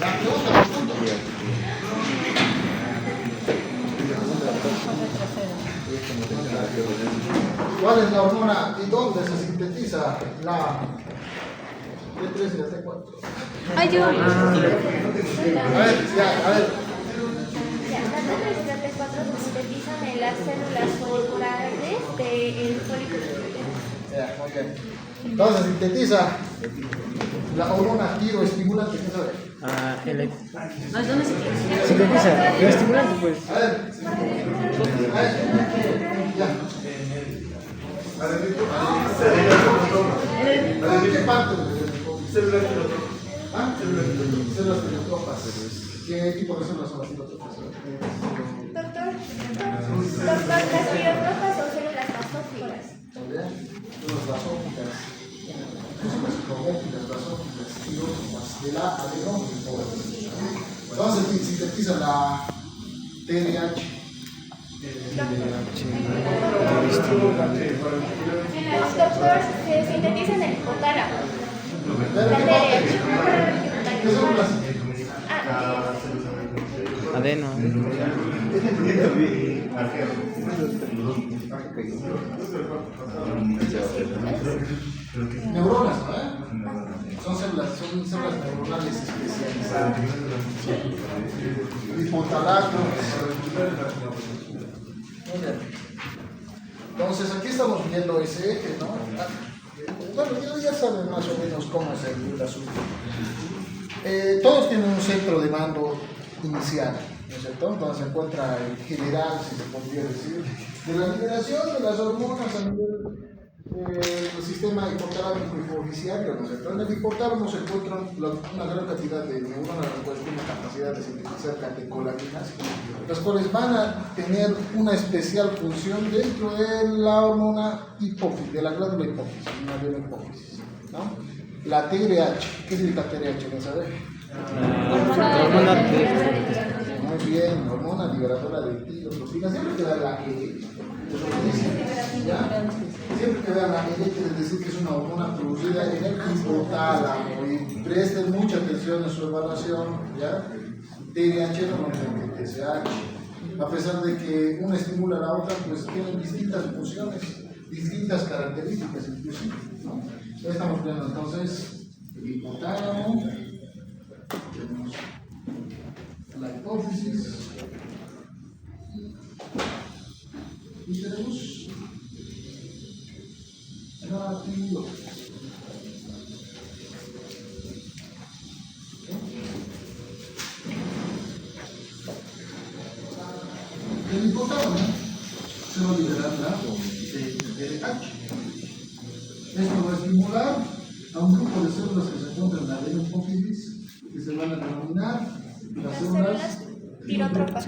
La pregunta por punto. ¿Cuál es la hormona y dónde se sintetiza la T3 y la T4? Ay, yo. A ver, ya, a ver. La T3 y la T4 se sintetizan en las células foliculares del folículo. Ya, muy bien. Entonces sintetiza la hormona tiroestimulante, ¿qué sabe? No, ¿dónde se Sintetiza, el estimulante, pues. A ver, ya. ¿En qué parte del células filotropas? ¿Ah? Células filotropas. ¿Qué tipo de células son las filotropas? Doctor, las filotropas son células basófilas. Muy bien. Células basóficas. Células clorofílicas, basóficas, filotropas. De la adenoma. Entonces sintetiza la TDH. Doctor, se sintetiza en el hipotálamo. La TDH. ¿Qué son las? Adeno. Neuronas, ¿no? Son células neuronales especializadas. Hipotálamo. Muy bien. Entonces aquí estamos viendo ese eje, ¿no? Bueno, ya saben más o menos cómo es el asunto. Todos tienen un centro de mando inicial, ¿no es cierto? Donde se encuentra el general, si se podría decir, de la liberación de las hormonas a nivel del sistema hipotalámico y hipoficiario, ¿no es cierto? En el hipotálamo se encuentra una gran cantidad de neuronas, las cuales tienen capacidad de sintetizar catecolaminas, las cuales van a tener una especial función dentro de la hormona hipófisis, de la glándula hipófisis, una de la hipófisis, ¿no? La TRH, ¿qué significa TRH? ¿No sabes? Muy bien, hormona liberadora de tirotropinas. Siempre que da la E, ¿ya? Siempre que da la E, quiere decir que es una hormona producida en el hipotálamo. Y presten mucha atención en su evaluación, ¿ya? TRH normalmente TSH. A pesar de que una estimula a la otra, pues tienen distintas funciones, distintas características inclusive, ¿no? Ya estamos viendo entonces el hipotálamo, tenemos la hipófisis y tenemos la tiroides. El hipotálamo se va a liberar la TRH. Esto va a estimular a un grupo de células que se encuentran en la adenopófisis, que se van a denominar las células tirotropas.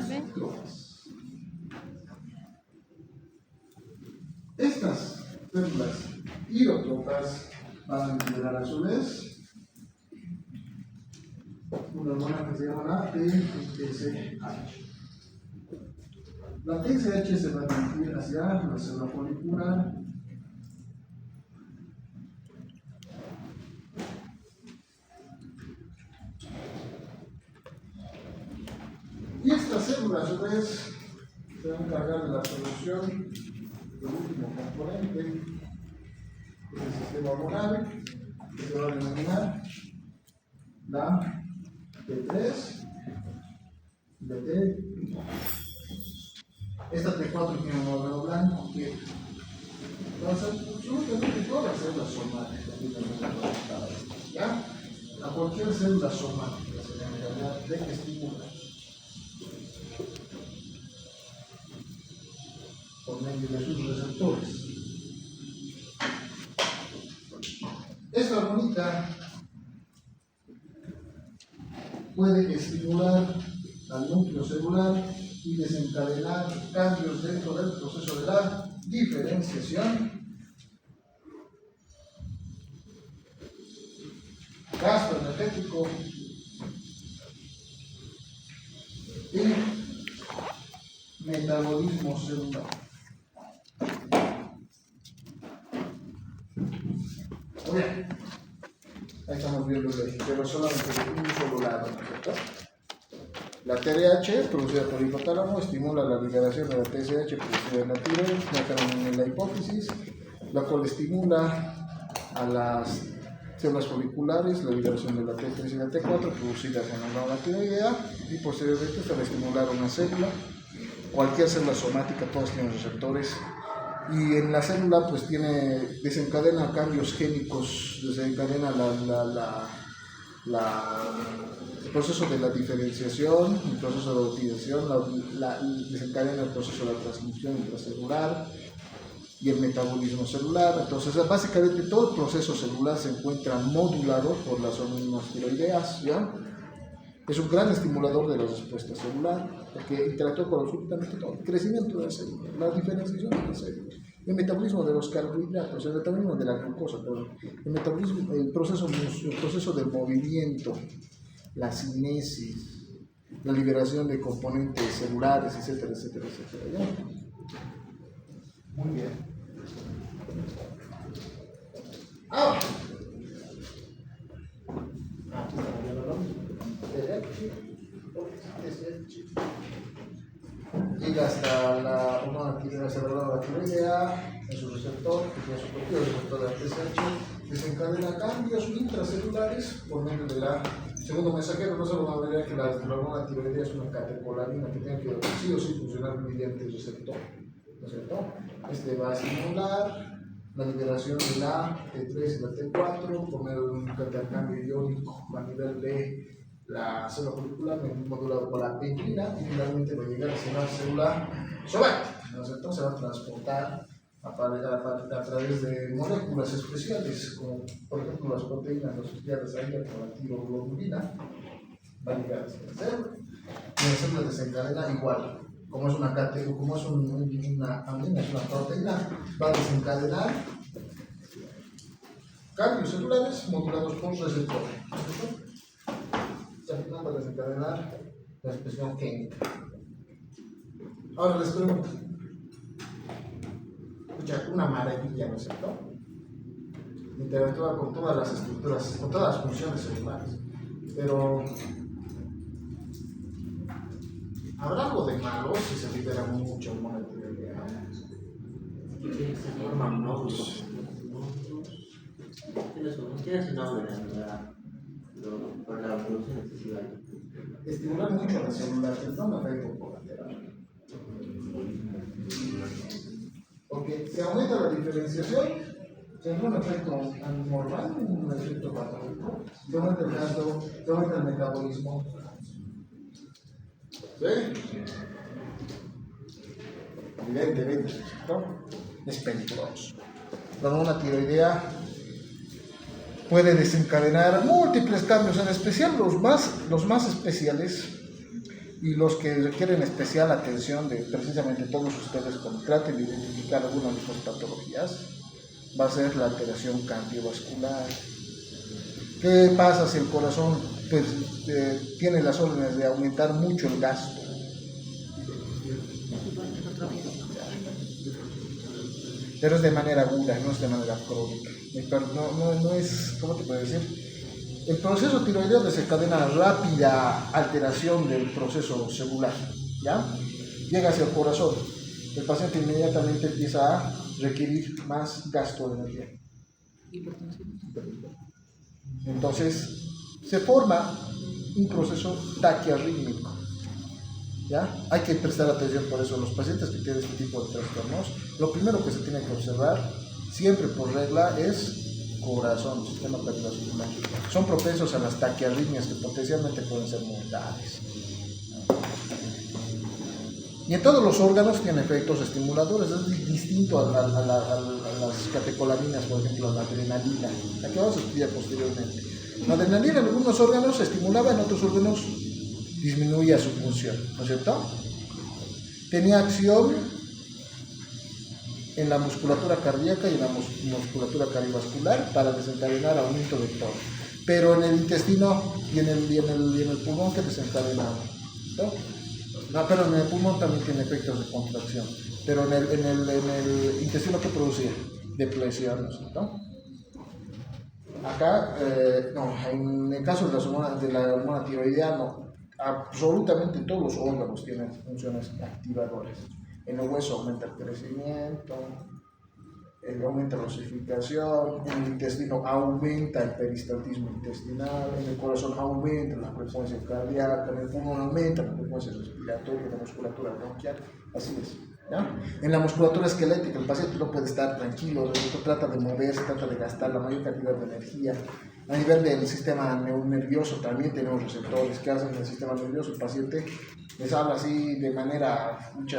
Estas células tirotropas van a liberar a su vez una hormona que se llama la TSH. La TSH se va a dirigir hacia la célula folicular. Y estas células, a su vez, se van a encargar de la producción del último componente del sistema hormonal, que se va a denominar la T3 y la T4. Esta T4 tiene un órgano blanco que absolutamente todas las células somáticas tienen un órgano blanco, ¿ya? A cualquier célula somática se le encarga de que estimula por medio de sus receptores. Esta hormonita puede estimular al núcleo celular y desencadenar cambios dentro del proceso de la diferenciación, gasto energético y metabolismo celular. Muy bien. Ahí estamos viendo el eje, pero solamente de un solo lado. cierto? La TRH, producida por el hipotálamo, estimula la liberación de la TSH producida en la tiroides, en la hipófisis, la cual estimula a las células foliculares, la liberación de la T3 y la T4 producidas en la glándula tiroidea, y posteriormente se va a estimular una célula, cualquier célula somática, todos tienen receptores, y en la célula pues desencadena cambios génicos, desencadena el proceso de la diferenciación, el proceso de utilización, desencadena el proceso de la transcripción intracelular y el metabolismo celular. Entonces, básicamente todo el proceso celular se encuentra modulado por las hormonas tiroideas, ¿ya? Es un gran estimulador de la respuesta celular, porque interactúa con absolutamente todo. El crecimiento de la célula, la diferenciación de la célula, el metabolismo de los carbohidratos, el metabolismo de la glucosa, el metabolismo, el proceso del movimiento, la cinesis, la liberación de componentes celulares, etcétera, etcétera, etcétera. ¿Ya? Muy bien. Llega hasta la hormona tiroidea en su receptor, que tiene su propio receptor de la TSH, desencadena cambios intracelulares por medio de la segundo mensajero. No solo van a ver que la hormona tiroidea es una catecolamina que tiene que sí o sí funcionar mediante el receptor, ¿no es cierto? Este va a estimular la liberación de la T3 y la T4 por medio de un intercambio iónico a nivel de la célula folicular modulado por la penicilina, y finalmente va a llegar a la célula somática, ¿no es cierto? Se va a transportar a través de moléculas especiales, como por ejemplo las proteínas asociadas a ella con la tiroglobulina, va a llegar a la célula, y la célula desencadena igual. Como es una amina, es una proteína, va a desencadenar cambios celulares modulados por receptores. Va a desencadenar la expresión química. Ahora les pregunto, escucha, una maravilla, ¿no es cierto? Interactúa con todas las estructuras, con todas las funciones celulares, pero ¿habrá algo de malo si se libera mucho hormona tiroidea? Estimular mucho a la célula tendrá un efecto colateral. Porque si aumenta la diferenciación, tendrá un efecto anormal, un efecto patológico, se aumenta el gasto, se aumenta el metabolismo. ¿Sí? Evidentemente, ¿no? Es peligroso. La hormona tiroidea puede desencadenar múltiples cambios, en especial los más especiales y los que requieren especial atención de precisamente todos ustedes cuando traten de identificar alguna de estas patologías. Va a ser la alteración cardiovascular. ¿Qué pasa si el corazón tiene las órdenes de aumentar mucho el gasto? Pero es de manera aguda, no es de manera crónica. No es, ¿cómo te puedo decir? El proceso tiroideo desencadena rápida alteración del proceso celular, ¿ya? Llega hacia el corazón. El paciente inmediatamente empieza a requerir más gasto de energía. Entonces, se forma un proceso taquiarrítmico, ¿ya? Hay que prestar atención por eso. Los pacientes que tienen este tipo de trastornos, lo primero que se tiene que observar, siempre por regla, es corazón, sistema cardiovascular. Son propensos a las taquiarritmias que potencialmente pueden ser mortales. Y en todos los órganos tiene efectos estimuladores. Es distinto a las catecolaminas, por ejemplo, a la adrenalina, la que vamos a estudiar posteriormente. La adrenalina en algunos órganos se estimulaba, en otros órganos disminuía su función, ¿no es cierto? Tenía acción en la musculatura cardíaca y en la musculatura cardiovascular para desencadenar aumento de tono. Pero en el intestino y en el pulmón, que desencadenaba, ¿no? No, pero en el pulmón también tiene efectos de contracción. Pero en el intestino, ¿qué producía? Depresión, ¿no? Acá, no, en el caso de la hormona tiroidea, no. Absolutamente todos los órganos tienen funciones activadoras. En el hueso aumenta el crecimiento, aumenta la osificación, en el intestino aumenta el peristaltismo intestinal, en el corazón aumenta la frecuencia cardíaca, en el pulmón aumenta la frecuencia respiratoria, la musculatura bronquial, así es. ¿Ya? En la musculatura esquelética el paciente no puede estar tranquilo, trata de moverse, trata de gastar la mayor cantidad de energía. A nivel del sistema nervioso también tenemos receptores que hacen el sistema nervioso. El paciente les habla así de manera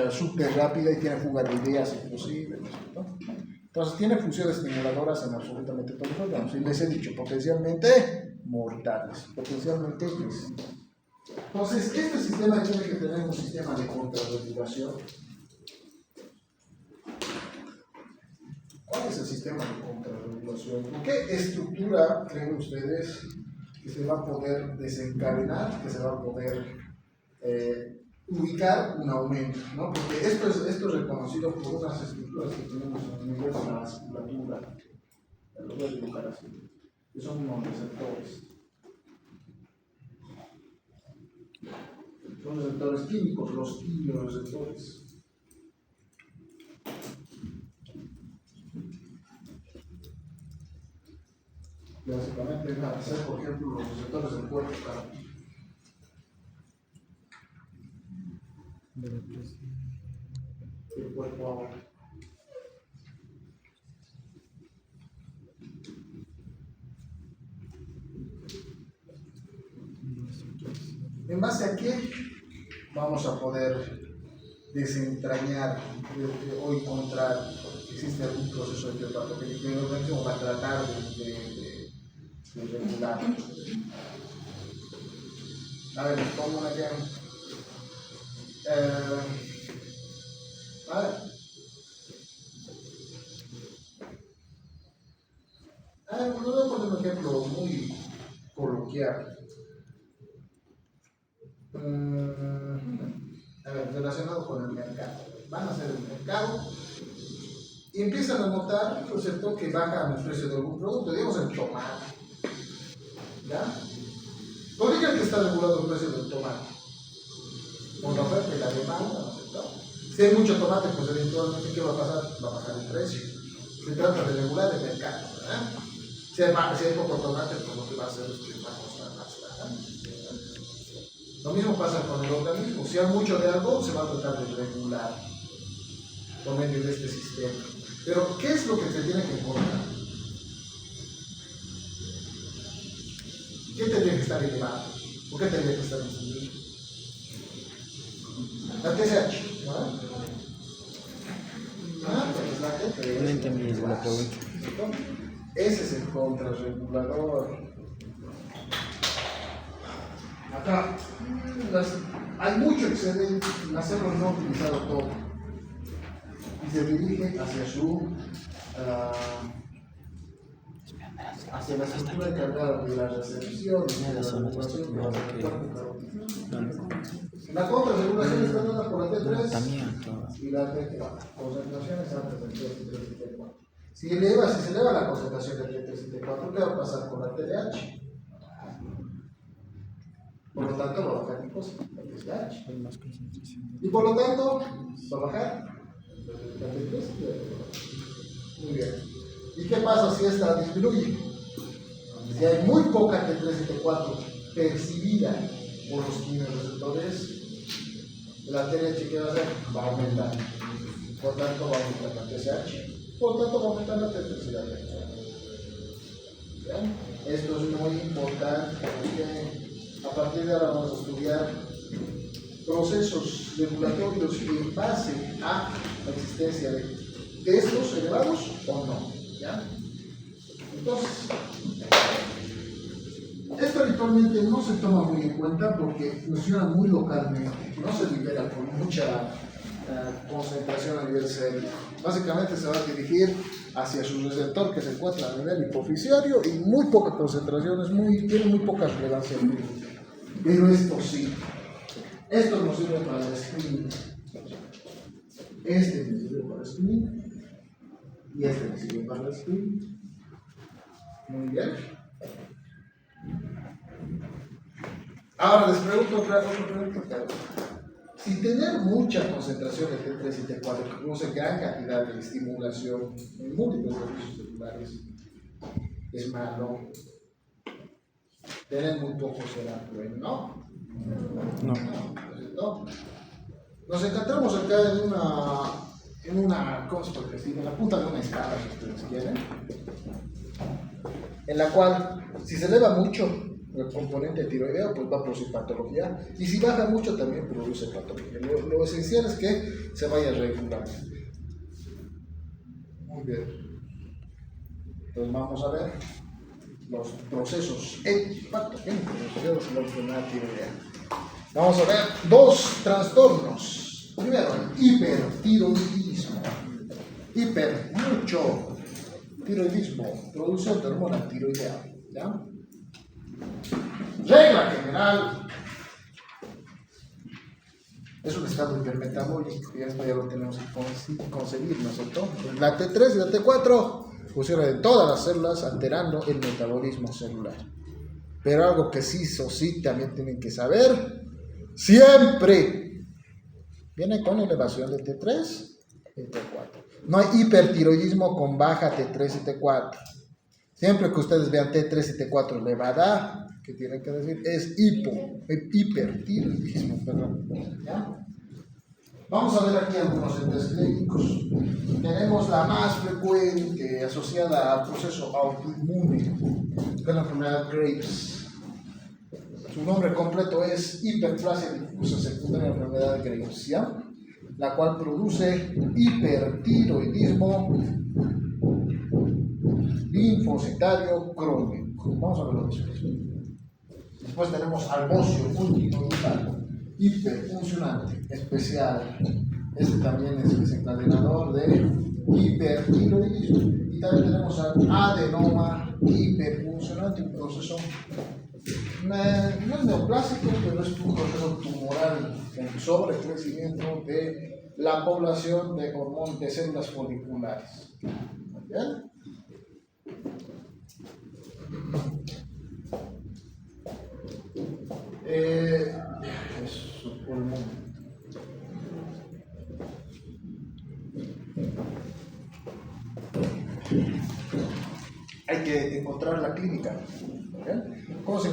súper rápida y tiene fuga de ideas inclusive, ¿no? Entonces tiene funciones estimuladoras en absolutamente todos los órganos. Y les he dicho, potencialmente mortales, potencialmente suicidas. Entonces, este sistema tiene que tener un sistema de contrarregulación. ¿Cuál es el sistema de contrarregulación? ¿Con qué estructura creen ustedes que se va a poder desencadenar, que se va a poder ubicar un aumento? ¿No? Porque esto es reconocido por unas estructuras que tenemos en el nivel de la vasculatura. Lo voy a dibujar así. Que son unos receptores. Son receptores químicos, los quimioreceptores. Básicamente van a ser, por ejemplo, los receptores del cuerpo cardíaco. El cuerpo ahora. ¿En base a qué vamos a poder desentrañar o encontrar que existe algún proceso de patología que el organismo va a tratar de regular? A ver, pongo un ejemplo. A ver. Voy a poner un ejemplo muy coloquial. A ver, relacionado con el mercado. Van a hacer el mercado y empiezan a notar, ¿no es cierto?, que baja el precio de algún producto, digamos el tomate. ¿Ya? ¿Por qué creen que está regulado el precio del tomate? Con la oferta y la demanda, ¿no es cierto? Si hay mucho tomate, pues eventualmente, ¿qué va a pasar? Va a bajar el precio. Se trata de regular el mercado, ¿verdad? Si hay poco tomate, pues lo que va a hacer es que va a costar más barato. Lo mismo pasa con el organismo. Si hay mucho de algo, se va a tratar de regular por medio de este sistema. Pero, ¿qué es lo que se tiene que encontrar? ¿Qué tendría que estar elevado? ¿O qué tendría que estar encendido? La TSH, ¿no? No entendí la pregunta. Ese es el contrarregulador. Acá hay mucho excedente, hacemos no utilizado todo. Y se dirige hacia hacia la estructura encargada de la recepción y de la regulación de la contrarregulación está dada por la T3 y la T4. Concentraciones antes del T3 y T4. Si se eleva la concentración del T3 y T4, ¿qué va a pasar con la TDH? Por lo tanto, va a bajar mi cosa, la TSH. Y por lo tanto, va a bajar la T3 y la T4. Muy bien. ¿Y qué pasa si esta disminuye? Si hay muy poca T3 y T4 percibida por los quimioreceptores, la TDH, ¿qué va a hacer? Va a aumentar. Por tanto, va a aumentar la TSH. Por tanto, va a aumentar la T3 y la T4. ¿Bien? Esto es muy importante porque a partir de ahora vamos a estudiar procesos regulatorios en base a la existencia de estos elevados o no. ¿Ya? Entonces, esto habitualmente no se toma muy en cuenta porque funciona muy localmente, no se libera con mucha concentración a nivel célular. Básicamente se va a dirigir hacia su receptor que se encuentra a nivel hipoficiario y muy poca concentración, tiene muy poca relevancia clínica. Pero esto sí, esto nos sirve para el screening. Este nos sirve para el screening y este nos sirve para el screening. Muy bien. Ahora les pregunto otra pregunta. Si tener mucha concentración de T3 y T4 que produce gran cantidad de estimulación en múltiples procesos celulares es malo, tener muy poco será bueno, ¿no? No. No. Nos encontramos acá en una, ¿cómo se puede decir? En la punta de una escala, si ustedes quieren, en la cual, si se eleva mucho el componente tiroideo, pues va a producir patología, y si baja mucho también produce patología. Lo esencial es que se vaya regulando. Muy bien. Entonces vamos a ver los procesos patogénicos asociados a la enfermedad tiroidea. Vamos a ver dos trastornos. Primero, el hipertiroidismo. Mucho tiroidismo, producción de hormona tiroidea. ¿Ya? Regla general. Es un estado hipermetabólico, y esto ya lo tenemos que concebir, ¿no es cierto? La T3 y la T4 funcionan en todas las células alterando el metabolismo celular. Pero algo que sí o sí también tienen que saber, siempre viene con elevación de T3 y T4. No hay hipertiroidismo con baja T3 y T4. Siempre que ustedes vean T3 y T4 elevada, ¿qué tienen que decir? Es hipertiroidismo, perdón. ¿Ya? Vamos a ver aquí algunos entes clínicos. Tenemos la más frecuente asociada al proceso autoinmune, que es la enfermedad Graves. Su nombre completo es hiperplasia difusa secundaria enfermedad Graves, ¿ya? La cual produce hipertiroidismo linfocitario crónico. Vamos a verlo después. Después tenemos albocio multinodal, hiperfuncionante, especial. Este también es desencadenador de hipertiroidismo. Y también tenemos al adenoma hiperfuncionante, un proceso no es neoplásico, pero es un proceso tumoral en sobrecrecimiento de la población de hormonas de células foliculares. ¿Bien? Eso por el momento. Hay que encontrar la clínica. ¿Cómo se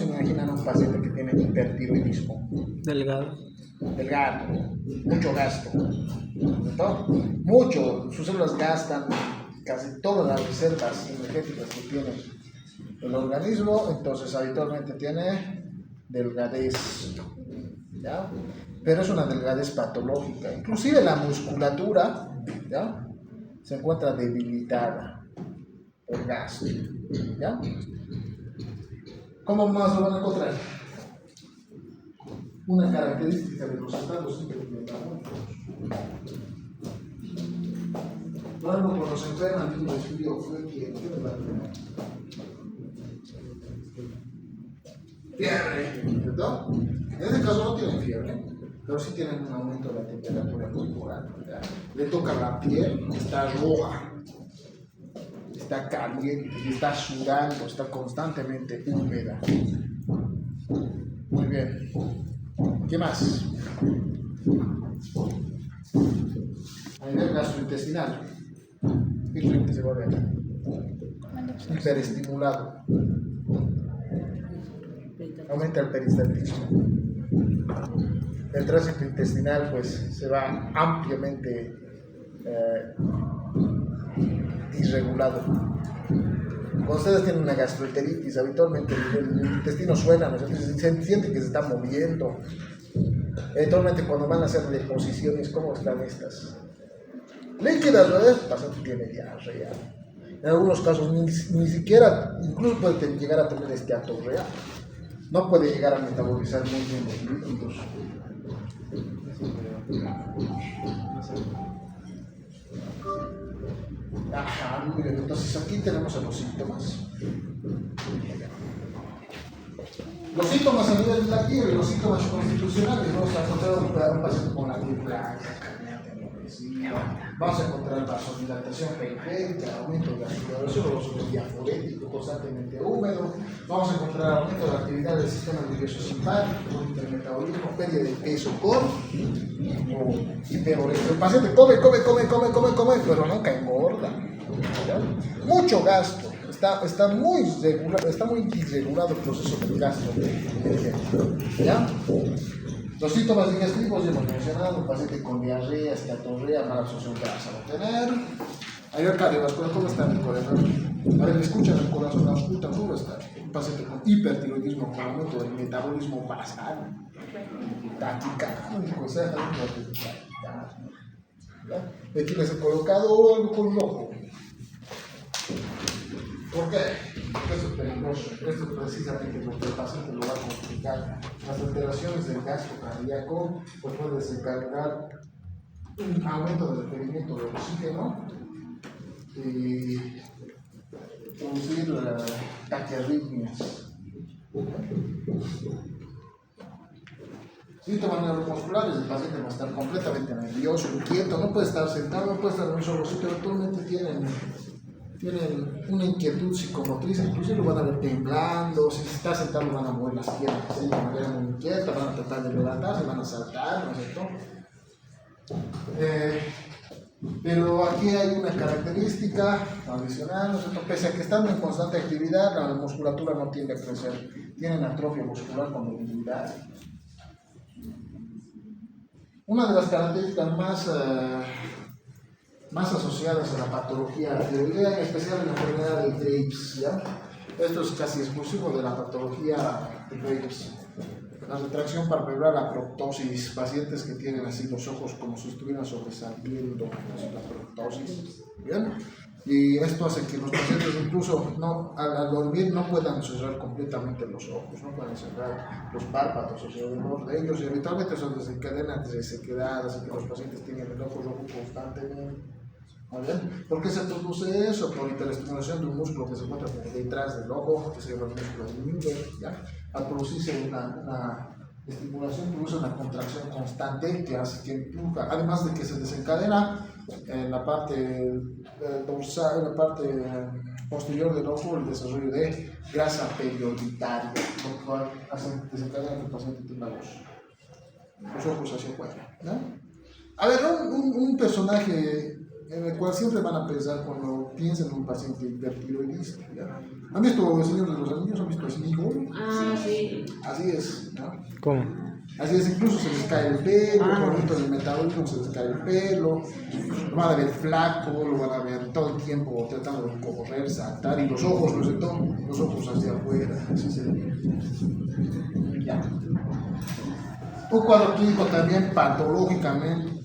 imaginan a un paciente que tiene hipertiroidismo? Delgado. Delgado, mucho gasto, ¿no? Mucho, sus células gastan casi todas las reservas energéticas que tiene el organismo, entonces habitualmente tiene delgadez, ¿ya? Pero es una delgadez patológica, inclusive la musculatura, ¿ya? Se encuentra debilitada por gasto, ¿ya? ¿Cómo más lo van a encontrar? Una característica de los estados hipermetabólicos. Por ejemplo, cuando se enferman de un resfrío fue fiebre, ¿cierto? En este caso no tienen fiebre, pero sí tienen un aumento de la temperatura corporal, ¿verdad? Le toca la piel, está roja, está caliente, está sudando, está constantemente húmeda. Muy bien. ¿Qué más? A nivel gastrointestinal, ¿qué creen que se va a ver? Hiperestimulado. Aumenta el peristaltismo. El tránsito intestinal pues se va ampliamente irregulado. Cuando ustedes tienen una gastroenteritis, habitualmente el intestino suena, ¿no? Se siente que se está moviendo. Eventualmente cuando van a hacer deposiciones, ¿cómo están estas? Líquidas, ¿verdad? El paciente tiene diarrea. En algunos casos ni siquiera, incluso puede llegar a tener esteatorrea. No puede llegar a metabolizar muy bien los líquidos. Ajá, muy bien. Entonces aquí tenemos a los síntomas. Los síntomas a nivel de la piel, los síntomas constitucionales, ¿no? Está asociado a un paciente con la piel blanca, hipertensiva, vamos a encontrar vasodilatación periférica, aumento de la sudoración, los diaforético constantemente húmedo, vamos a encontrar aumento de la actividad del sistema nervioso simpático, hipermetabolismo, pérdida de peso con hiperorexia. El paciente come, pero nunca engorda. ¿Ya? Mucho gasto. Está muy irregulado el proceso del gasto. ¿Ya? Los síntomas digestivos ya hemos mencionado, un paciente con diarrea, esteatorrea, mala absorción grasa va a tener. A nivel cardiovascular, ¿cómo está mi corazón? A ver, ¿me escuchan el corazón? La puta, ¿cómo está? Un paciente con hipertiroidismo, con aumento del metabolismo basal, taquicárdico, o sea, aquí les he colocado algo con rojo. ¿Por qué? Porque esto es peligroso. Esto es precisamente lo que el paciente lo va a complicar. Las alteraciones del gasto cardíaco pues pueden desencadenar un aumento del requerimiento de oxígeno y producir taquiarritmias. Síntomas neuromusculares, el paciente va a estar completamente nervioso, inquieto, no puede estar sentado, no puede estar en un solo sitio, actualmente tienen una inquietud psicomotriz, incluso lo van a ver temblando, si está sentado van a mover las piernas de manera muy inquieta, van a tratar de levantarse, van a saltar, ¿no es cierto? Pero aquí hay una característica adicional, ¿no es cierto? Pese a que están en constante actividad, la musculatura no tiende a crecer, tienen atrofia muscular con debilidad. Una de las características más asociadas a la patología tiroidea, en especial en la enfermedad de Graves, ¿ya? Esto es casi exclusivo de la patología de Graves. La retracción palpebral, la proptosis, pacientes que tienen así los ojos como si estuvieran sobresaliendo, la proptosis, ¿bien? Y esto hace que los pacientes incluso al dormir no puedan cerrar completamente los ojos, no pueden cerrar los párpados alrededor de ellos, y habitualmente eso desencadena resequedad, así que los pacientes tienen el ojo rojo constantemente. ¿Bien? ¿Por qué se produce eso? Por hiperestimulación de un músculo que se encuentra detrás del ojo, que se llama el músculo del Miller, ¿ya? Al producirse una estimulación, produce una contracción constante que hace que empuja, además de que se desencadena en la parte dorsal, en la parte posterior del ojo, el desarrollo de grasa perioditaria, lo cual desencadena que el paciente tenga los ojos hacia afuera, ¿no? A ver, un personaje en el cual siempre van a pensar cuando piensan en un paciente hipertiroidista, ¿ya? ¿Han visto El Señor de los Anillos? ¿Han visto Sméagol? Ah, sí. Así es, ¿no? ¿Cómo? Así es, incluso se les cae el pelo, por aumento del metabolismo se les cae el pelo, lo van a ver flaco, lo van a ver todo el tiempo tratando de correr, saltar, y los ojos, ¿no es cierto? Los ojos hacia afuera, así se ve. Ya. Un cuadro clínico también patológicamente,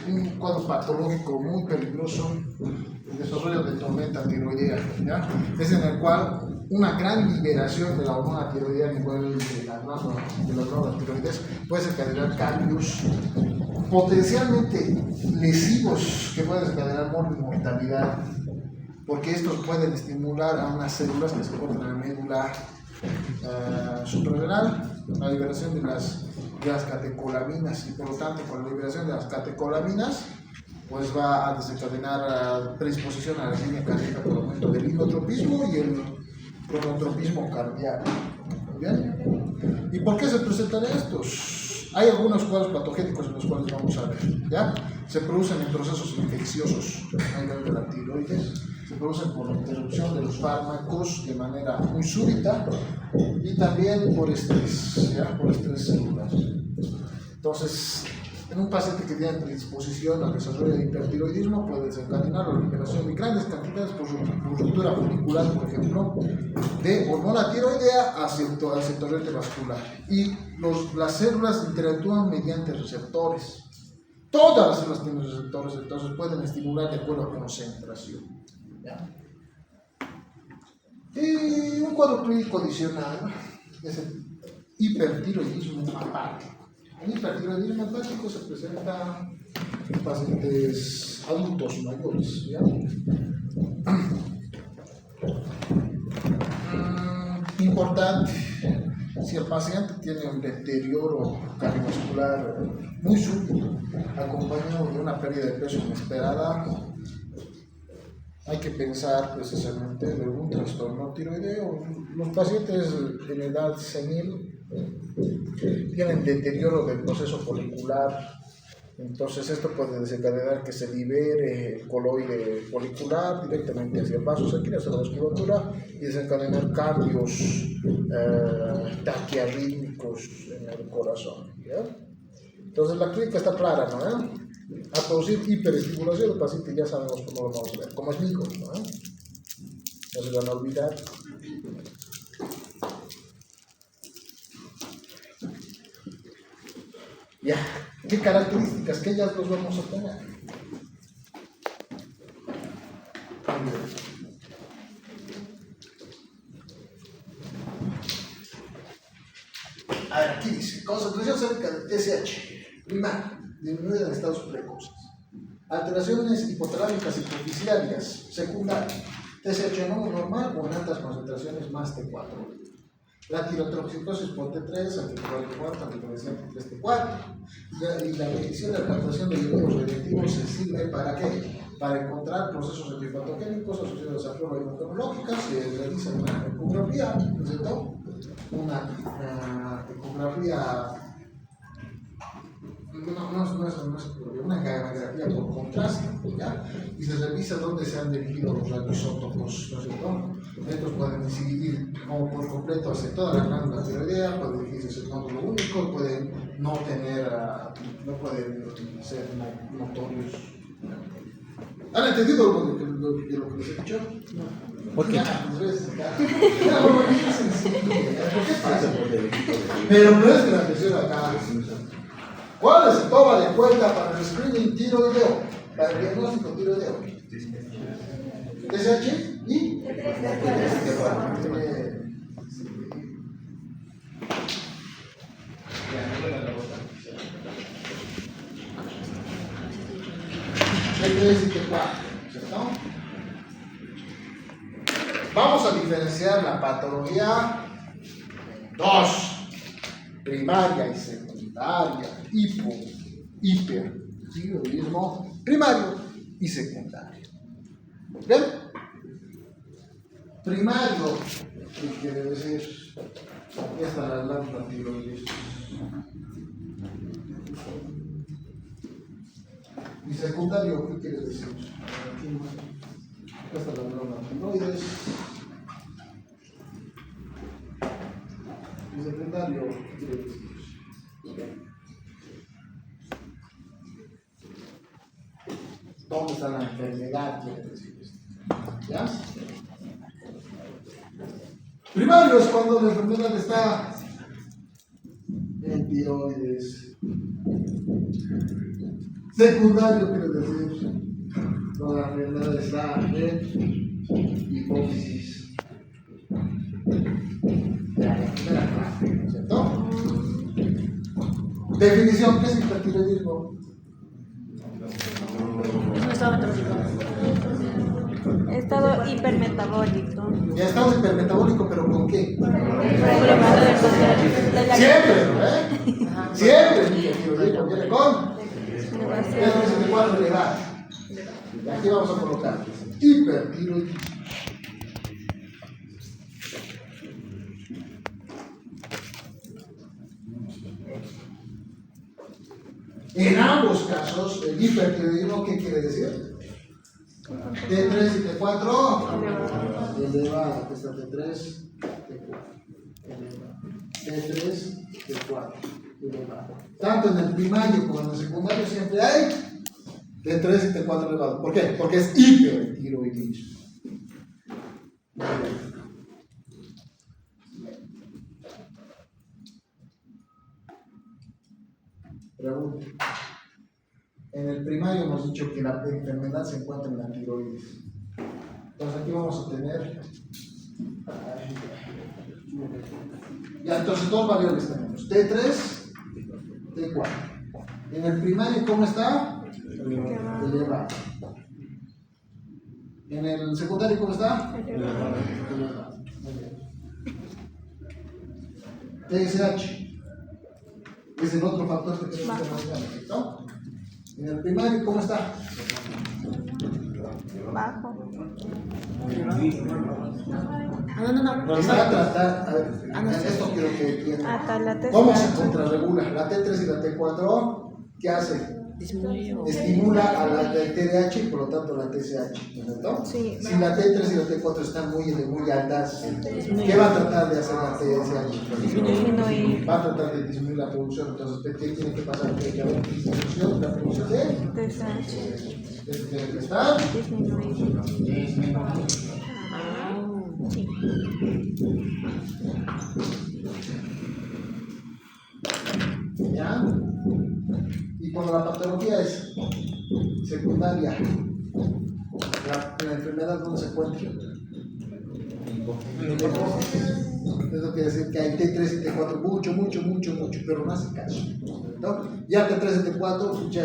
un cuadro patológico muy peligroso, el desarrollo de tormenta tiroidea, ¿ya? Es en el cual una gran liberación de la hormona tiroidea a nivel de las glándulas tiroides puede desencadenar cambios potencialmente lesivos que pueden desencadenar mortalidad, porque estos pueden estimular a unas células que se encuentran en la médula suprarrenal, la liberación de las catecolaminas, y por lo tanto con la liberación de las catecolaminas pues va a desencadenar predisposición a la arritmia cardíaca por aumento del inotropismo y el cronotropismo cardíaco. ¿Bien? ¿Y por qué se presentan estos? Hay algunos cuadros patogénicos en los cuales vamos a ver, ¿ya? Se producen en procesos infecciosos a nivel de la tiroides, se producen por la interrupción de los fármacos de manera muy súbita y también por estrés, ¿ya? Por estrés celular. Entonces, en un paciente que tiene predisposición al desarrollo de hipertiroidismo puede desencadenar la liberación de grandes cantidades por ruptura folicular, por ejemplo, de hormona tiroidea hacia el torrente vascular. Y las células interactúan mediante receptores. Todas las células tienen receptores, entonces pueden estimular de acuerdo a concentración. ¿Ya? Y un cuadro clínico adicional es el hipertiroidismo apático. El hipertiroidismo hepático se presenta en pacientes adultos mayores, ¿ya? Importante, Si el paciente tiene un deterioro cardiovascular muy súbito, acompañado de una pérdida de peso inesperada, hay que pensar precisamente en un trastorno tiroideo. Los pacientes en edad senil tienen deterioro del proceso folicular, entonces esto puede desencadenar que se libere el coloide folicular directamente hacia el vaso sanguíneo, hacia la vasculatura, y desencadenar cambios taquiarrítmicos en el corazón. ¿Ya? Entonces la clínica está clara, ¿no? A producir hiperestimulación, el paciente ya sabemos cómo lo vamos a ver, como es mico, ¿no? No se van a olvidar. Ya, ¿qué características? ¿Qué hallazgos vamos a tener? A ver, aquí dice, concentración acerca del TSH, primario, disminuida en estados precoces. Alteraciones hipotalámicas hipoficiarias, secundarias, TSH no normal o en altas concentraciones más T4. La tirotoxicosis por T3, anticoagulante, anticoagulante T4. Y la medición de la captación de iodos radioactivos se sirve para qué? Para encontrar procesos antipatogénicos asociados a pruebas inmunológicas. Se realiza una ecografía, ¿no es cierto? Una ecografía, una gamografía por contraste, ¿ya? Y se revisa dónde se han dirigido los radioisótopos, ¿no es cierto? Estos pueden incidir como por completo hacia toda la glándula tiroidea, pueden dirigirse hacia el nódulo único, pueden no tener, no pueden ser notorios. ¿Han entendido lo que les he dicho? ¿Por qué? ¿Por qué pasa? Pero no es que la atención acá. ¿Cuál es el toma de cuenta para el screening tiroideo? Para el diagnóstico tiroideo. TSH y T3 y T4, ¿cierto? Vamos a diferenciar la patología en dos: primaria y secundaria, hipertiroidismo primario y secundario. ¿Bien? Primario, ¿qué quiere decir? Esta es la glándula tiroides. Y secundario, ¿qué quiere decir? Esta es la glándula tiroides. Y secundario, ¿qué quiere decir? ¿Dónde está la enfermedad? Quiere decir esto. ¿Ya? Primario es cuando la enfermedad está en tiroides. Secundario quiere decir cuando la enfermedad está en hipófisis. ¿Cierto? Definición: ¿qué es hipertiroidismo? Un estado metabólico. Estado hipermetabólico. Ya estado hipermetabólico, pero ¿con qué? Problemas del Siempre, ¿eh? Siempre el hipertiroidismo viene con T3 elevado. Y aquí vamos a colocar hipertiroidismo. En ambos casos, el hipertiroidismo, ¿qué quiere decir? T3 y T4 elevado. Aquí está T3, T4 elevado. T3, T4 elevado. Tanto en el primario como en el secundario siempre hay T3 y T4 elevado. ¿Por qué? Porque es hipertiroidismo. Pregunta. En el primario hemos dicho que la enfermedad se encuentra en la tiroides. Entonces aquí vamos a tener. Ya, entonces dos variables tenemos: T3, T4. En el primario, ¿cómo está? Elevado. En el secundario, ¿cómo está? Elevado. Muy bien. TSH. Es el otro factor que tenemos que manejar, ¿no? En el primario, ¿cómo está? Bajo. No. Está tratada, a ver, esto quiero que entiendan. Hasta la T. ¿Cómo se contrarregula? La T3 y la T4, ¿qué hace? Estimula a la TDH y por lo tanto la TSH, ¿no? Sí. Si la T3 y la T4 están muy altas, ¿qué va a tratar de hacer la TSH? Disminuir. Va a tratar de disminuir la producción, entonces ¿qué tiene que pasar? Tiene que haber disminución de la producción de TSH. esto tiene que estar Disminuir. ¿ya? Y cuando la patología es secundaria, la enfermedad ¿dónde se encuentra? Eso quiere decir que hay T3 y T4 mucho, pero no hace caso, ¿no? Ya T3 y T4, ya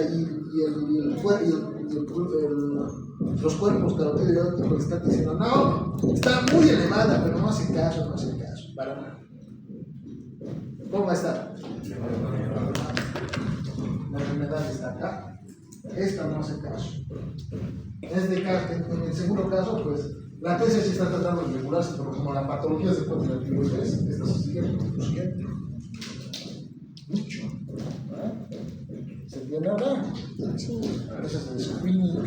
los cuerpos carotídeos le están diciendo, no, está muy elevada, pero no hace caso, para nada. ¿Cómo va a estar? La enfermedad está acá, esta no hace caso. En el segundo caso, pues, la tesis está tratando de regularse, pero como la patología se encuentra en la tiroides, esta se sigue produciendo mucho. ¿Se entiende ahora? Sí. Ese es el screening.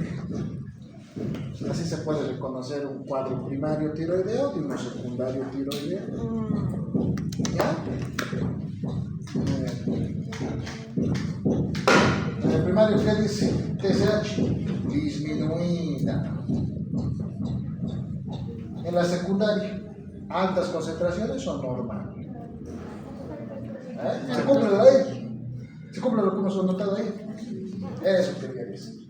Así se puede reconocer un cuadro primario tiroideo de uno secundario tiroideo. ¿Ya? En el primario, ¿qué dice? TSH disminuida. En la secundaria, altas concentraciones son normales. Se cumple la ley. Se cumple lo que hemos notado ahí. Eso quería decir.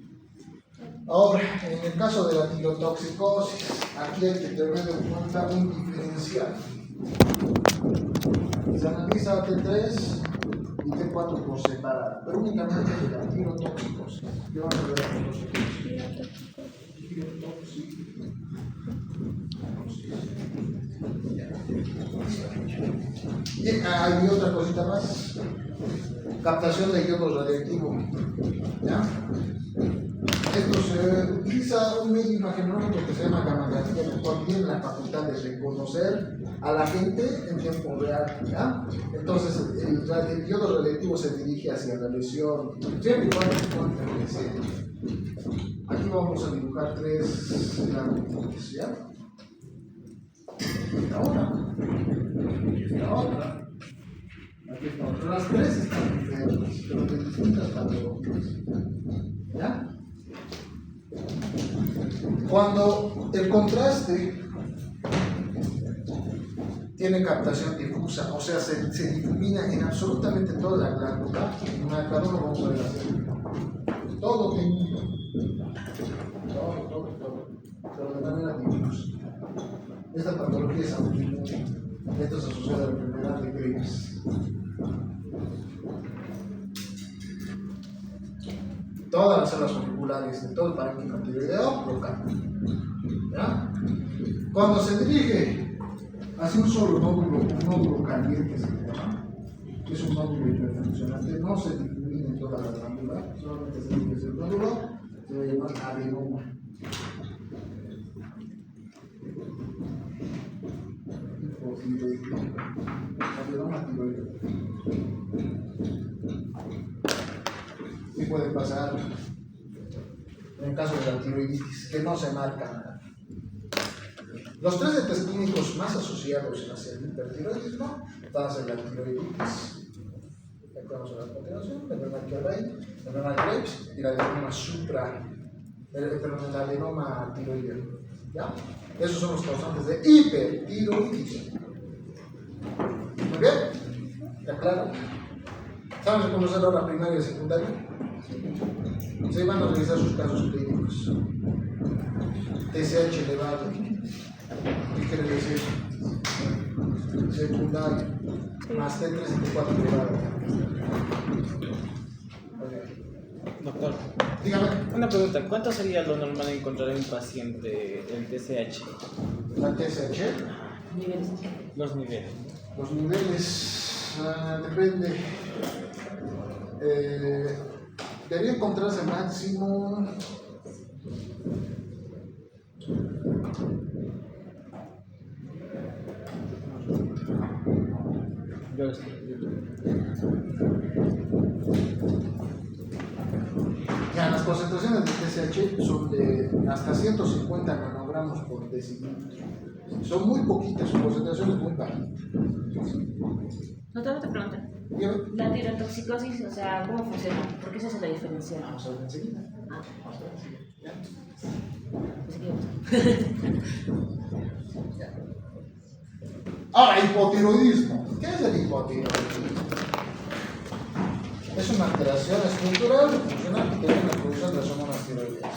Ahora, en el caso de la tirotoxicosis, aquí hay que tener en cuenta un diferencial. Se analiza T3 y T4 por separado, pero únicamente de la tirotoxicosis. ¿Qué vamos a ver a y hay otra cosita más. Captación de iodo radiactivo. ¿Ya? Esto se utiliza un medio imagenológico que se llama gammagrafía, en el cual tiene la facultad de reconocer a la gente en tiempo real. ¿Ya? Entonces, el iodo radiactivo se dirige hacia la lesión, siempre y cuando se encuentre presente. Aquí vamos a dibujar tres láminas, ¿ya? Ahora. Aquí están. Las tres están diferentes, pero de distintas patologías. ¿Ya? Cuando el contraste tiene captación difusa, o sea, se difumina en absolutamente toda la glándula, en una cada uno vamos a ver así. Todo teñido. Todo. Pero de manera difusa. Esta patología es autoinmune. Esto se asocia a la enfermedad de Graves. Todas las células folliculares de todo el parénquima tiroideo lo cambian. ¿Ya? Cuando se dirige hacia un solo nódulo, un nódulo caliente se llama, que es un nódulo hiperfuncionante, no se difumina en toda la glándula, solamente se dirige hacia el nódulo, se va a llamar adenoma. Adenoma tiroideo. Y puede pasar en el caso de la tiroiditis, que no se marca nada. Los tres entes clínicos más asociados hacia el hipertiroidismo van a ser la tiroiditis, la conocemos a continuación, la enfermedad de Graves y la adenoma tiroideo. ¿Ya? Esos son los causantes de hipertiroidismo. Muy bien, ¿está claro? ¿Saben reconocer ahora primaria y secundaria? Se van a revisar sus casos clínicos. TSH elevado. ¿Qué quiere decir? Secundario. Más T3 y T4 elevado. Doctor, Dígame. una pregunta. ¿Cuánto sería lo normal encontrar en un paciente el TSH? La TSH. Los niveles. Los niveles. Depende. Debería encontrarse máximo. Ya, las concentraciones de TSH son de hasta 150 nanogramos por decilitro. Son muy poquitas, son concentraciones muy bajas. No te pregunto. Dígame. La tirotoxicosis, o sea, ¿cómo funciona? ¿Por qué se hace la diferencia? Vamos a ver enseguida. Ah, Vamos a ver enseguida. ¿Ya? así que... Ya. Ahora, hipotiroidismo. ¿Qué es el hipotiroidismo? Es una alteración estructural o funcional que tiene la producción de las hormonas tiroideas.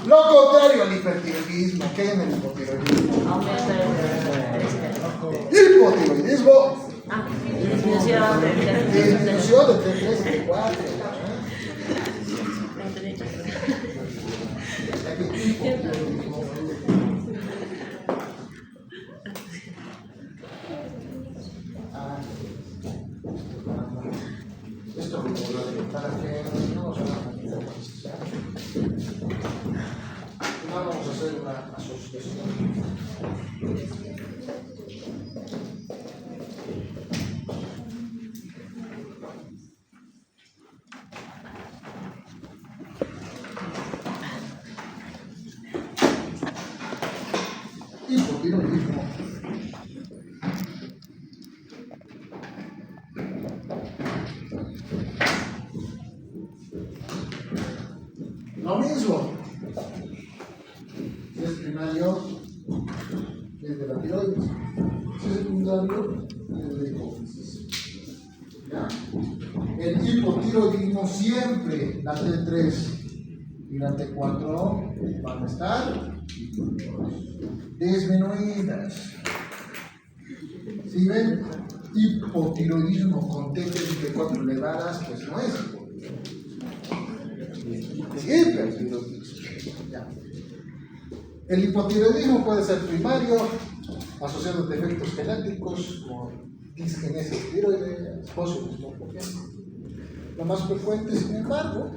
Lo contrario al hipertiroidismo, ¿qué hay en el hipotiroidismo? Aumenta el Hipotiroidismo, ah, disminución de disminución de T3 y T4. Aquí, hipotiroidismo. Esto lo voy a para que no nos hagan vamos a hacer una asociación. Hipotiroidismo. Lo mismo. Si es primario, es de la tiroides. Si es secundario, es de la hipófisis. ¿Ya? El hipotiroidismo siempre, la T3 y la T4 van a estar disminuidas. Si ven hipotiroidismo con T3 y T4 elevadas, pues no es hipotiroidismo. Es hipertiroidismo. Ya. El hipotiroidismo puede ser primario, asociado a defectos genéticos, como disgenesis tiroidea, esposo, por ejemplo. Lo más frecuente, sin embargo,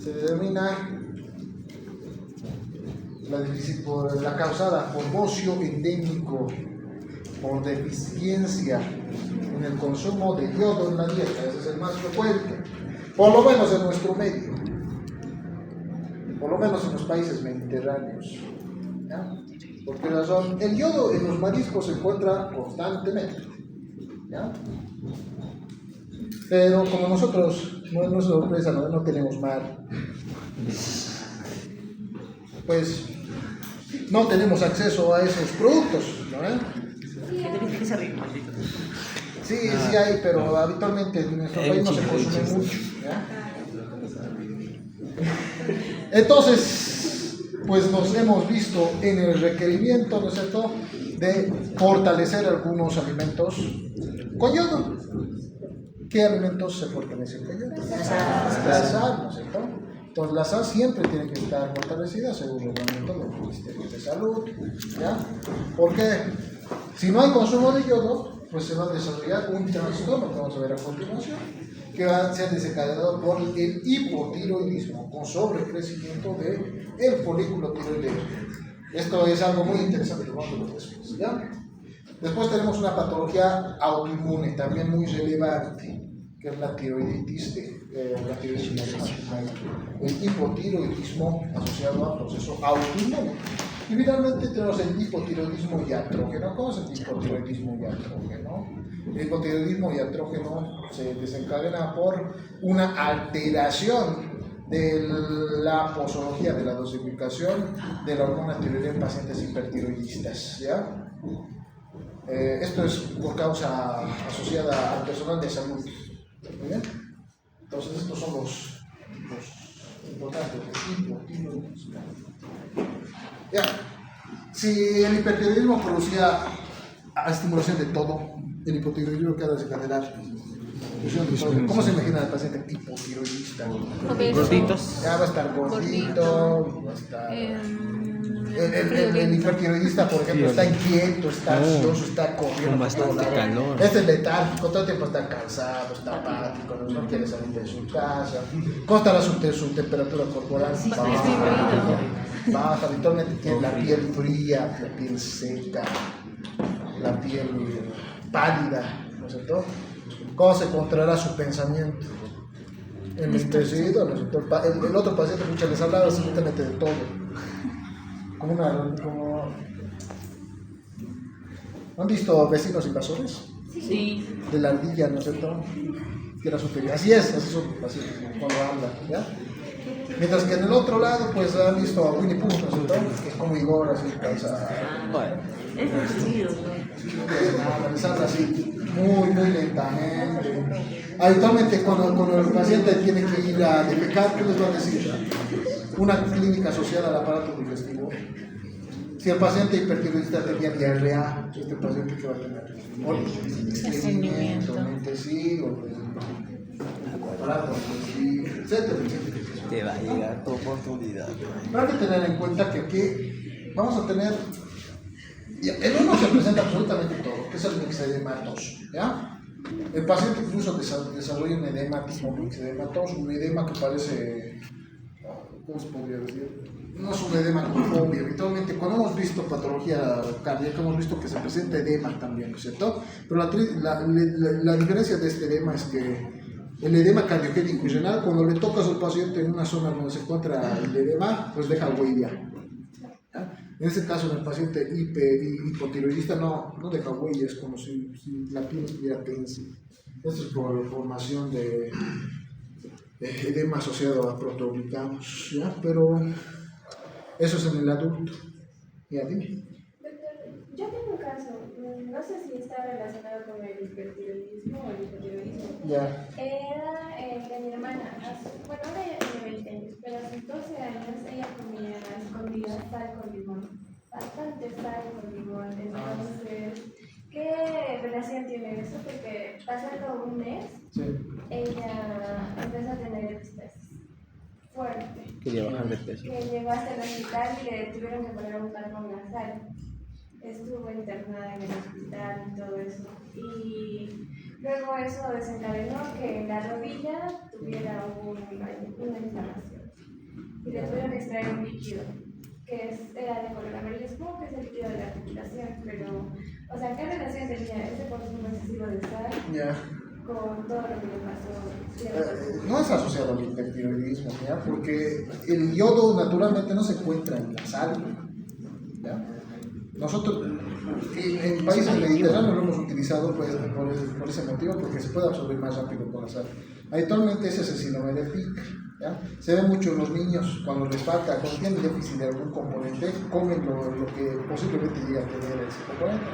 se denomina la causada por bocio endémico por deficiencia en el consumo de yodo en la dieta. Ese es el más frecuente, por lo menos en nuestro medio, por lo menos en los países mediterráneos. ¿Ya? ¿Por qué razón? El yodo en los mariscos se encuentra constantemente. ¿Ya? Pero como nosotros, no es nuestra sorpresa, no tenemos mar, pues no tenemos acceso a esos productos, ¿no? Sí, sí hay, pero habitualmente en nuestro país no se consume mucho. ¿Ya? Entonces, pues nos hemos visto en el requerimiento, ¿no es cierto?, de fortalecer algunos alimentos con yodo. ¿Qué alimentos se fortalecen con yodo? La sal, ¿no es cierto? Entonces la sal siempre tiene que estar fortalecida según el reglamento del Ministerio de Salud, ¿ya? Porque si no hay consumo de yodo, pues se va a desarrollar un trastorno que vamos a ver a continuación, que va a ser desencadenado por el hipotiroidismo, con sobrecrecimiento del folículo tiroideo. Esto es algo muy interesante que vamos a ver después, ¿ya? Después tenemos una patología autoinmune, también muy relevante, que es la tiroiditis, el hipotiroidismo asociado a proceso autoinmune. Y finalmente tenemos el hipotiroidismo iatrógeno. ¿Cómo es el hipotiroidismo iatrógeno? El hipotiroidismo iatrógeno se desencadena por una alteración de la posología, de la dosificación de la hormona tiroidea en pacientes hipertiroidistas, ¿ya? Esto es por causa asociada al personal de salud. ¿Muy bien? Entonces estos son los importantes del hipotiroidismo. Ya. Si el hipertiroidismo producía estimulación de todo, el hipotiroidismo queda desencadenar. ¿Cómo se imagina el paciente hipotiroidista? Gorditos. Ya va a estar gordito, va a estar El hipertiroidista, por ejemplo, está inquieto, está ansioso, está corriendo. Con bastante calor. Este es letárgico, todo el tiempo está cansado, está apático, no quiere salir de su casa, consta su temperatura corporal baja, habitualmente tiene la piel fría, la piel seca, la piel pálida, ¿no es cierto? ¿Cómo se contraerá su pensamiento? Enlentecido, ¿no es cierto? El otro paciente, muchas les hablaba absolutamente de todo. ¿Han visto Vecinos Invasores? Sí. De la ardilla, ¿no es cierto? Que era superior. Así es, así son así, cuando habla, ¿ya? Mientras que en el otro lado, pues han visto a Winnie Pooh, ¿no es cierto? Que es como Igor, así, cansado. Es divertido, ¿no? Les habla así, muy lentamente. Habitualmente, cuando el paciente tiene que ir a defecar, ¿qué les va a decir? Una clínica asociada al aparato digestivo. Si el paciente hipertiroidista tenía diarrea, este paciente que va a tener estreñimiento, intestino, aparato digestivo, etcétera. Te va a llegar tu oportunidad. Pero hay que tener en cuenta que aquí vamos a tener, en uno se presenta absolutamente todo, que es el mixedematoso, ¿ya? El paciente incluso desarrolla un edema tipo mixedematoso, un edema que parece, ¿cómo se podría decir? No es un edema con fobia. Habitualmente, cuando hemos visto patología cardíaca, hemos visto que se presenta edema también, ¿cierto? Pero la diferencia de este edema es que el edema cardiogénico y renal, cuando le tocas al paciente en una zona donde se encuentra el edema, pues deja huella. ¿Ya? En este caso, en el paciente hipotiroidista no deja huella, es como si la piel estuviera tensa. Esto es por formación de edema asociado a proteoglicanos, ¿ya? Pero eso es en el adulto. Ya, dime. Doctor, yo tengo un caso, no sé si está relacionado con el hipertiroidismo o el hipotiroidismo. Ya. Era de mi hermana, bueno, ahora ella tiene 20 años, pero a sus 12 años ella comía escondida sal con limón, bastante sal con limón. Entonces, ¿qué relación tiene eso? Porque pasando un mes, Sí. ella empezó a tener epistasis fuerte. Quería bajar de peso. Que llegó hasta el hospital y le tuvieron que poner un carbón nasal. Estuvo internada en el hospital y todo eso. Y luego eso desencadenó que en la rodilla tuviera una inflamación. Y le tuvieron que extraer un líquido, era de color amarillo, supongo que es el líquido de la articulación, pero, o sea, ¿qué relación tenía ese consumo excesivo de sal Ya. con todo lo que le pasó? No es asociado al hipertiroidismo, ¿ya? Porque el yodo naturalmente no se encuentra en la sal, ¿ya? Nosotros en países mediterráneos lo hemos utilizado pues, por ese motivo, porque se puede absorber más rápido con la sal. Habitualmente ese es el síndrome de Pick, ¿ya? Se ve mucho en los niños cuando les falta, cuando tienen déficit de algún componente, comen lo que posiblemente llegue a tener ese componente.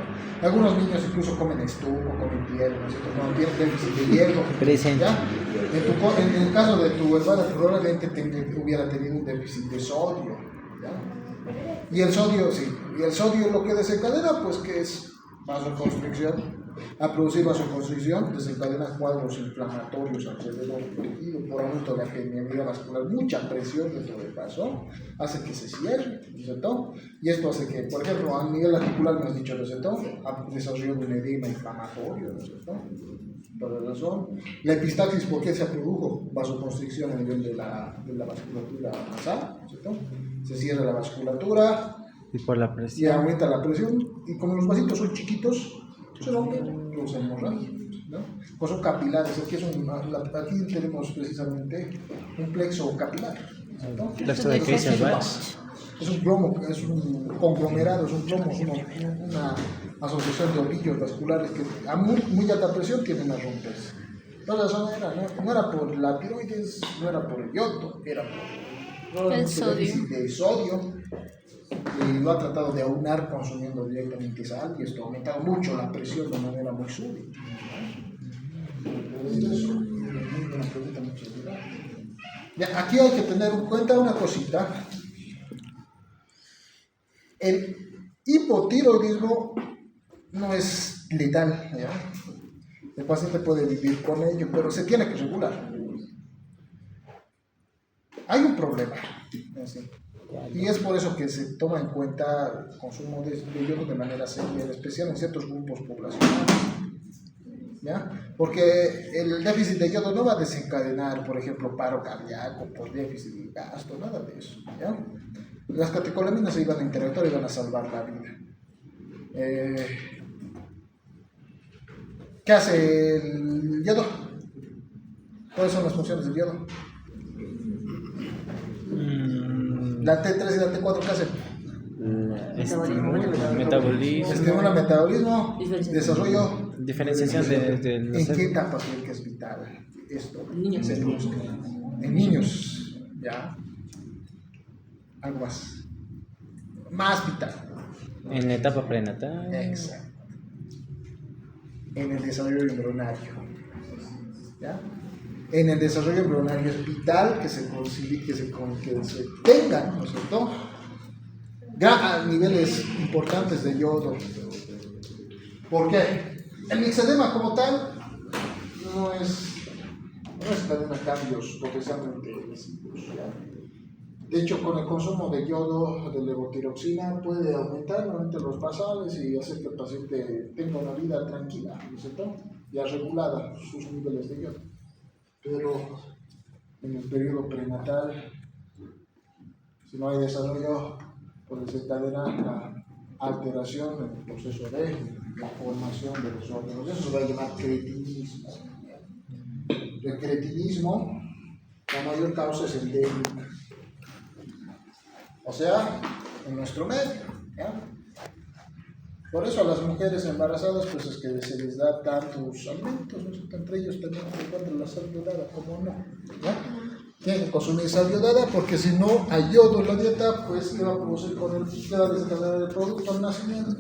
Algunos niños incluso comen estuco, comen piel, ¿no es cierto? Cuando tienen déficit de hierro. Presente. ¿Ya? En el caso de tu hermana, probablemente hubiera tenido un déficit de sodio, ¿ya? Y el sodio lo que desencadena, pues que es vasoconstricción. A producir vasoconstricción desencadena cuadros inflamatorios alrededor del tejido por aumento de la permeabilidad vascular, mucha presión dentro del vaso, hace que se cierre, ¿cierto? Y esto hace que, por ejemplo, a nivel articular me has dicho, ¿cierto? Desarrollo de un edema inflamatorio, ¿cierto? Por la razón. La epistaxis, ¿por qué se produjo? Vasoconstricción a nivel de la vasculatura nasal, ¿cierto? Se cierra la vasculatura Y por la y presión. aumenta la presión, y como los vasitos son chiquitos, se rompen los hemorragias, ¿no? Pues son capilares. Aquí tenemos precisamente un plexo capilar, ¿cierto? Plexo de Christian Bach. Es un plomo, es un conglomerado, es un plomo, una asociación de ovillos vasculares que a muy alta presión tienden a romperse. La razón no era por la tiroides, no era por el yodo, era por el sodio. déficit de sodio. Y lo ha tratado de aunar consumiendo directamente sal, y esto ha aumentado mucho la presión de manera muy súbita. Ya, aquí hay que tener en cuenta una cosita. El hipotiroidismo no es letal, ¿ya? El paciente puede vivir con ello, pero se tiene que regular. Hay un problema, ¿sí? Y es por eso que se toma en cuenta el consumo de yodo de manera seria, en especial en ciertos grupos poblacionales. ¿Ya? Porque el déficit de yodo no va a desencadenar, por ejemplo, paro cardíaco por déficit de gasto, nada de eso. ¿Ya? Las catecolaminas se iban a interactuar y van a salvar la vida. ¿Qué hace el yodo? ¿Cuáles son las funciones del yodo? La T3 y la T4, ¿qué hacen? Metabolismo. Estimula el metabolismo, desarrollo. Diferenciación de los ¿En qué etapa creen que es vital esto? Niños. Se busca. En niños, ¿ya? Algo más. Más vital. En la etapa prenatal. Exacto. En el desarrollo embrionario. ¿Ya? En el desarrollo embrionario es vital que se concilie, que se tengan, ¿no es cierto?, niveles importantes de yodo. ¿Por qué? El mixedema como tal no cadena cambios potencialmente lesivos. De hecho, con el consumo de yodo, de levotiroxina, puede aumentar nuevamente los basales y hacer que el paciente tenga una vida tranquila, ¿no es cierto?, ya regulada sus niveles de yodo. Pero en el periodo prenatal, si no hay desarrollo, puede desencadenar la alteración en el proceso de la formación de los órganos. Eso se va a llamar cretinismo. El cretinismo, la mayor causa es endémica. O sea, en nuestro medio. ¿Ya? Por eso a las mujeres embarazadas, pues es que se les da tantos alimentos, ¿no? Entre ellos también se encuentra la sal iodada, como no. ¿Ya? Tienen que consumir sal iodada porque si no hay yodo en la dieta, pues ¿qué va a producir con el qué va a desencadenar el producto al nacimiento?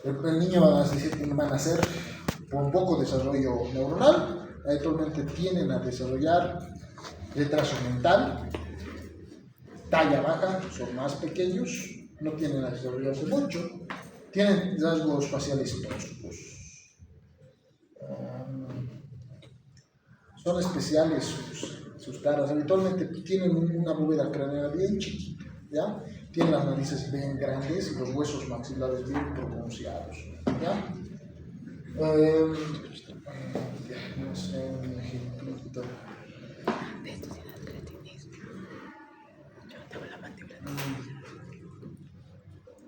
El niño va a nacer con poco desarrollo neuronal, actualmente tienden a desarrollar retraso mental, talla baja, son más pequeños, no tienen a desarrollarse mucho, tienen rasgos faciales toscos. Son especiales sus caras, habitualmente tienen una bóveda craneana bien chiquita, ¿ya? Tienen las narices bien grandes y los huesos maxilares bien pronunciados, ¿ya? No sé, un ejemplito.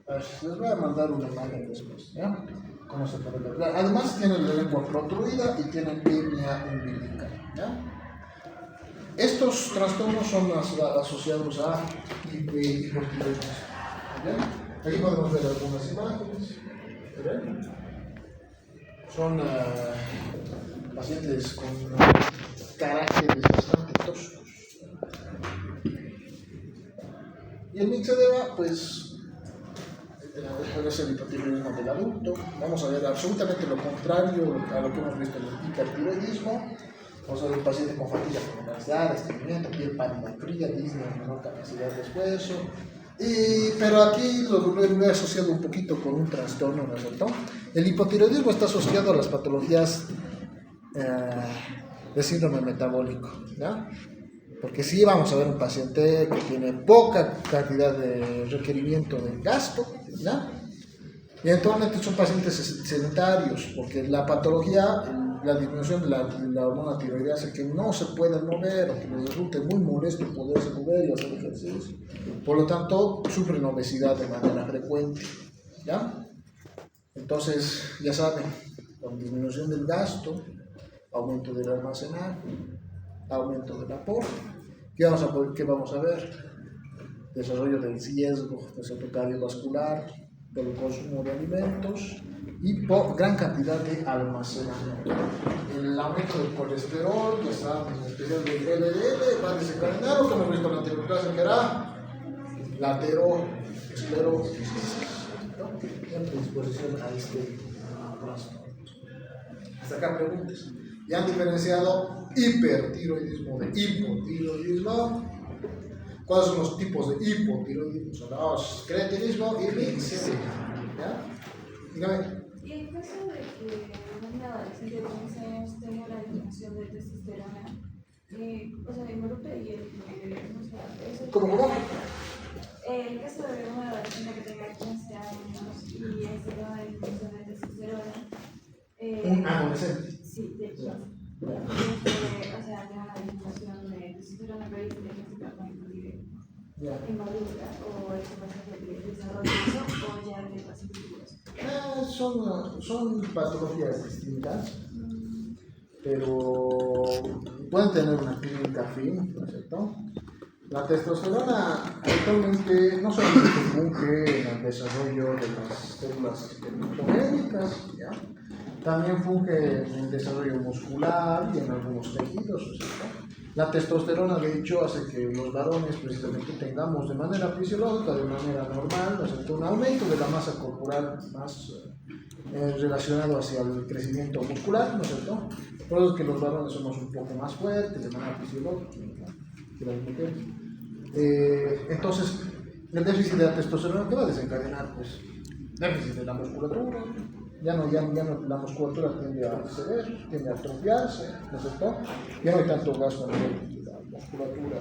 Les voy a mandar una imagen después, ¿ya? ¿Cómo se puede ver? Además tienen la lengua protruida y tienen hernia umbilical, ¿ya? Estos trastornos son asociados a hipotiroidismo. Aquí podemos ver algunas imágenes. ¿Ven? Son pacientes con caracteres bastante toscos. Y el mixedema, pues, es el hipotiroidismo del adulto. Vamos a ver absolutamente lo contrario a lo que hemos visto en el hipertiroidismo. Vamos a ver un paciente con fatiga generalizada, estreñimiento, piel pálida y fría, disnea, menor capacidad de esfuerzo. Pero aquí lo he asociado un poquito con un trastorno, ¿no es cierto? El hipotiroidismo está asociado a las patologías de síndrome metabólico, ¿ya? Porque sí vamos a ver un paciente que tiene poca cantidad de requerimiento de gasto, ¿ya? Y actualmente son pacientes sedentarios, porque la patología, la disminución de la hormona tiroidea hace que no se puedan mover o que les resulte muy molesto poderse mover y hacer ejercicio. Por lo tanto, sufren obesidad de manera frecuente, ¿ya? Entonces, ya saben, con disminución del gasto, aumento del almacenaje, aumento del aporte, ¿qué vamos a ver? Desarrollo del riesgo de centro cardiovascular, del consumo de alimentos y gran cantidad de almacenamiento. El aumento del colesterol, que está en especial del LDL, va a desencadenar lo que hemos visto en la anterior clase, que era la aterosclerosis, ¿no? En predisposición a este trastorno. Hasta acá preguntas. Ya han diferenciado hipertiroidismo de hipotiroidismo. ¿Cuáles son los tipos de hipotiroidismo? Son los cretinismo y mixedema. ¿Ya? Dígame. Y en caso de que un adolescente de 15 años tenga una disminución de testosterona, o sea, involucra y el Eso ¿Cómo? el caso de una adolescente que tenga 15 años y es de una disminución de testosterona. Un adolescente. Sí, de hecho. O sea, tiene una disminución de testosterona, pero dice que se trata de Ya. inmadura o eso pasa de desarrollo o ya de pacificación. Son patologías distintas, pero pueden tener una clínica fin, ¿no es cierto? La testosterona actualmente no solamente funge en el desarrollo de las células espermatogénicas, ¿ya? También funge en el desarrollo muscular y en algunos tejidos, ¿no es cierto? La testosterona, de hecho, hace que los varones precisamente tengamos de manera fisiológica, de manera normal, ¿no es cierto?, un aumento de la masa corporal más relacionado hacia el crecimiento muscular, ¿no es cierto? Por eso es que los varones somos un poco más fuertes de manera fisiológica que las mujeres. Entonces, el déficit de la testosterona, ¿qué va a desencadenar? Pues déficit de la musculatura. Ya no, la musculatura tiende a ceder, tiende a atrofiarse, ¿no es cierto? Ya no hay tanto gasto en la musculatura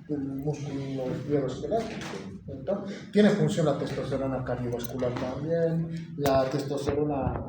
del músculo esquelético, ¿cierto? Tiene función la testosterona cardiovascular también, la testosterona